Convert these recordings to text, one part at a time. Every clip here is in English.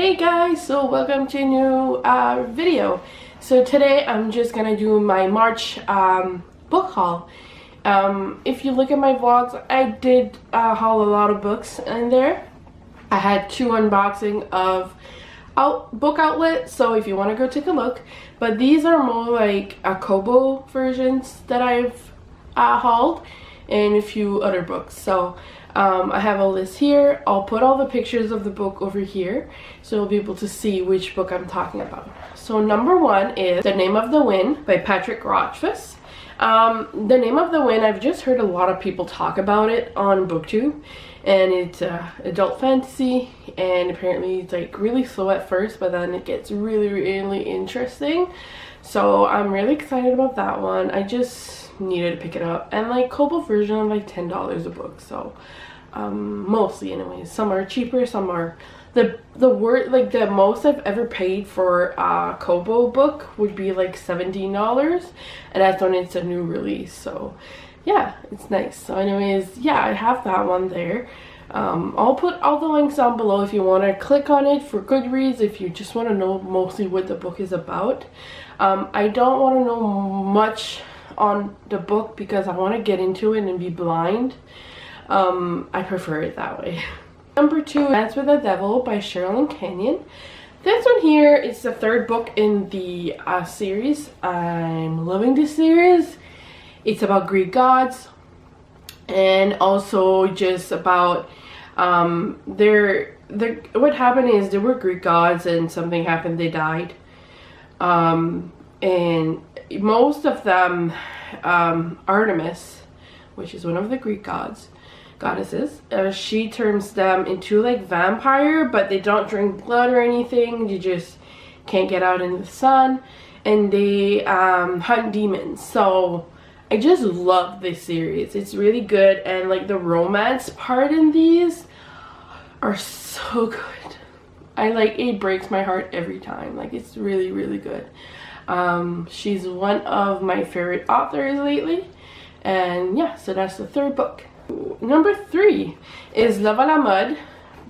Hey guys, so welcome to a new video. So today I'm just gonna do my March book haul. If you look at my vlogs, I did haul a lot of books in there. I had 2 unboxing of book outlets, so if you want to go take a look. But these are more like Kobo versions that I've hauled, and a few other books. So I have a list here. I'll put all the pictures of the book over here so you'll be able to see which book I'm talking about. So number 1 is The Name of the Wind by Patrick Rothfuss. The Name of the Wind, I've just heard a lot of people talk about it on BookTube, and it's adult fantasy, and apparently it's like really slow at first, but then it gets really interesting. So I'm really excited about that one. I just needed to pick it up, and like Kobo version are like $10 a book, so mostly anyways. Some are cheaper, some are the most I've ever paid for a Kobo book would be like $17, and that's when it's a new release. So yeah, it's nice. So anyways, yeah, I have that one there. I'll put all the links down below if you want to click on it for Goodreads, if you just want to know mostly what the book is about. I don't want to know much on the book because I want to get into it and be blind. I prefer it that way. Number 2, Dance with the Devil by Sherilyn Kenyon. This one here is the 3rd book in the series. I'm loving this series. It's about Greek gods, and also just about what happened is there were Greek gods and something happened, they died, and most of them, Artemis, which is one of the Greek goddesses, she turns them into like vampire, but they don't drink blood or anything. They just can't get out in the sun, and they hunt demons. So I just love this series. It's really good, and like the romance part in these are so good. It breaks my heart every time. Like, it's really good. She's one of my favorite authors lately, and yeah, so that's the 3rd book. Number 3 is Love à la Mode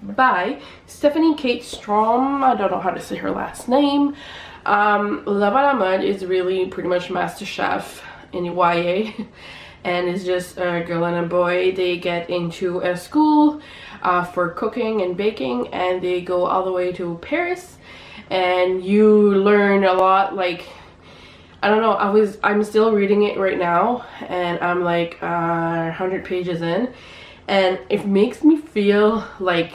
by Stephanie Kate Strom. I don't know how to say her last name. Love à la Mode is really pretty much MasterChef in YA, and it's just a girl and a boy. They get into a school for cooking and baking, and they go all the way to Paris, and you learn a lot. Like, I don't know, I'm still reading it right now, and I'm like 100 pages in, and it makes me feel like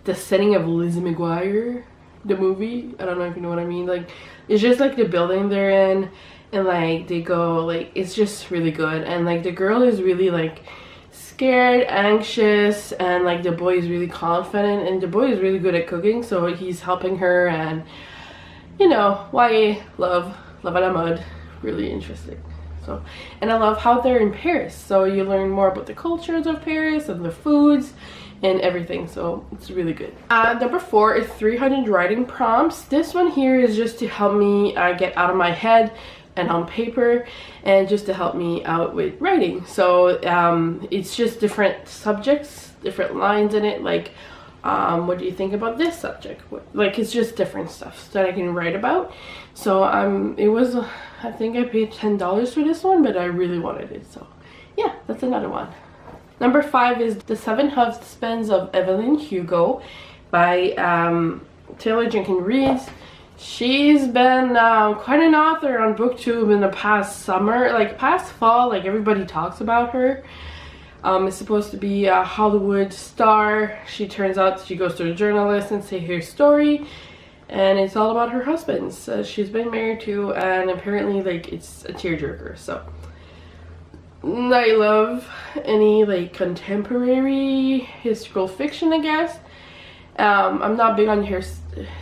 the setting of Lizzie McGuire, the movie. I don't know if you know what I mean. Like, it's just like the building they're in, and like they go, like, it's just really good. And like the girl is really like scared, anxious, and like the boy is really confident, and the boy is really good at cooking, so he's helping her. And you know, YA love à la Mode, really interesting. So, and I love how they're in Paris, so you learn more about the cultures of Paris and the foods and everything, so it's really good. Number 4 is 300 Writing Prompts. This one here is just to help me get out of my head and on paper, and just to help me out with writing. So it's just different subjects, different lines in it, like what do you think about this subject? Like, it's just different stuff that I can write about. So it was, I think I paid $10 for this one, but I really wanted it, so yeah, that's another one. Number 5 is The 7 Husbands of Evelyn Hugo by Taylor Jenkins Reid. She's been quite an author on BookTube in the past summer, like past fall. Like, everybody talks about her. It's supposed to be a Hollywood star. She turns out she goes to a journalist and say her story, and it's all about her husbands she's been married to, and apparently like it's a tearjerker. So I love any like contemporary historical fiction, I guess. I'm not big on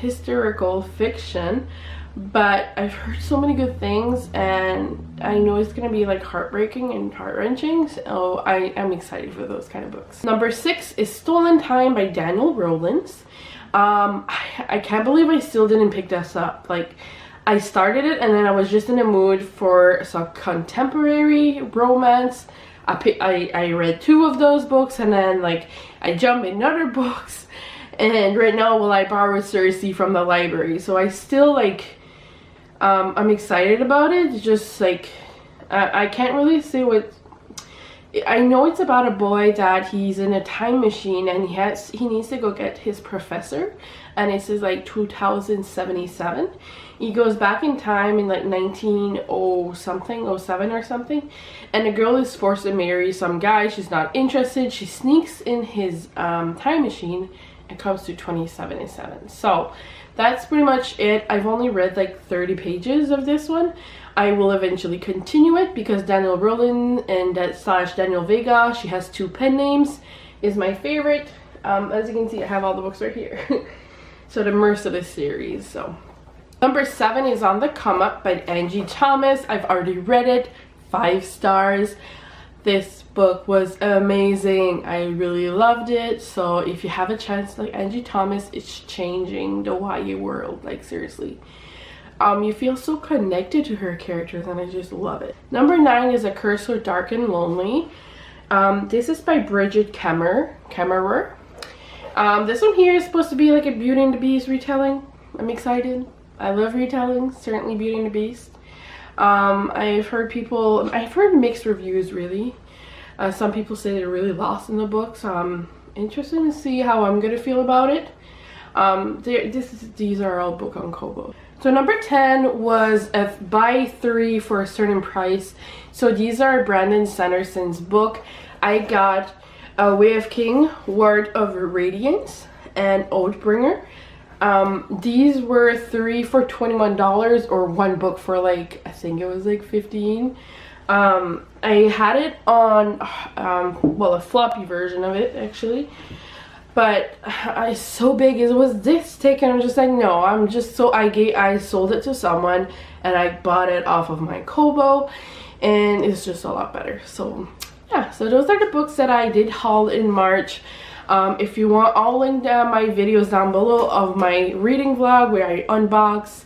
historical fiction, but I've heard so many good things, and I know it's gonna be like heartbreaking and heart-wrenching, so I'm excited for those kind of books. Number 6 is Stolen Time by Daniel Rowlands. I can't believe I still didn't pick this up. Like, I started it and then I was just in the mood for some contemporary romance. I read 2 of those books, and then like I jumped in other books, And right now, well, I borrowed Cersei from the library, so I still like, I'm excited about it. It's just like, I can't really say what. I know it's about a boy that he's in a time machine and he needs to go get his professor, and it says like 2077. He goes back in time in like 1900 something, 07 or something, and the girl is forced to marry some guy. She's not interested. She sneaks in his time machine and comes to 2077. So that's pretty much it. I've only read like 30 pages of this one. I will eventually continue it because Daniel Rowland and Daniel Vega, she has 2 pen names, is my favorite. As you can see, I have all the books right here. So the Merciless series. So number 7 is On the Come Up by Angie Thomas. I've already read it. 5 stars. This book was amazing. I really loved it. So if you have a chance, like Angie Thomas, it's changing the YA world. Like seriously. You feel so connected to her characters, and I just love it. Number 9 is A Curse So Dark and Lonely. This is by Bridget Kemmerer. This one here is supposed to be like a Beauty and the Beast retelling. I'm excited. I love retellings, certainly Beauty and the Beast. I've heard mixed reviews really. Some people say they're really lost in the book, so I'm interested to see how I'm gonna feel about it. These are all book on Kobo. So number 10 was buy 3 for a certain price. So these are Brandon Sanderson's book. I got Way of King, Word of Radiance, and Oathbringer. These were 3 for $21, or 1 book for like, I think it was like 15. I had it on well, a floppy version of it actually, but it's so big. It was this thick, and I'm just like, no, I'm just so I sold it to someone and I bought it off of my Kobo, and it's just a lot better. So yeah, so those are the books that I did haul in March. If you want, I'll link my videos down below of my reading vlog where I unbox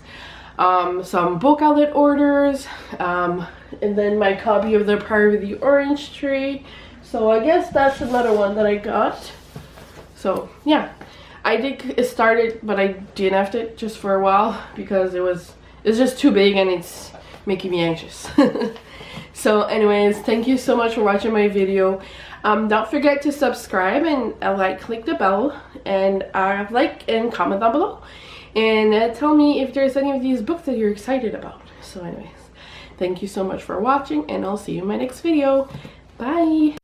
some book outlet orders, and then my copy of The Power of the Orange Tree. So I guess that's another one that I got. So yeah, I did start it, but I DNF'd it just for a while because it's just too big and it's making me anxious. So anyways, thank you so much for watching my video. Don't forget to subscribe and click the bell, and like and comment down below, and tell me if there's any of these books that you're excited about. So anyways, thank you so much for watching, and I'll see you in my next video. Bye.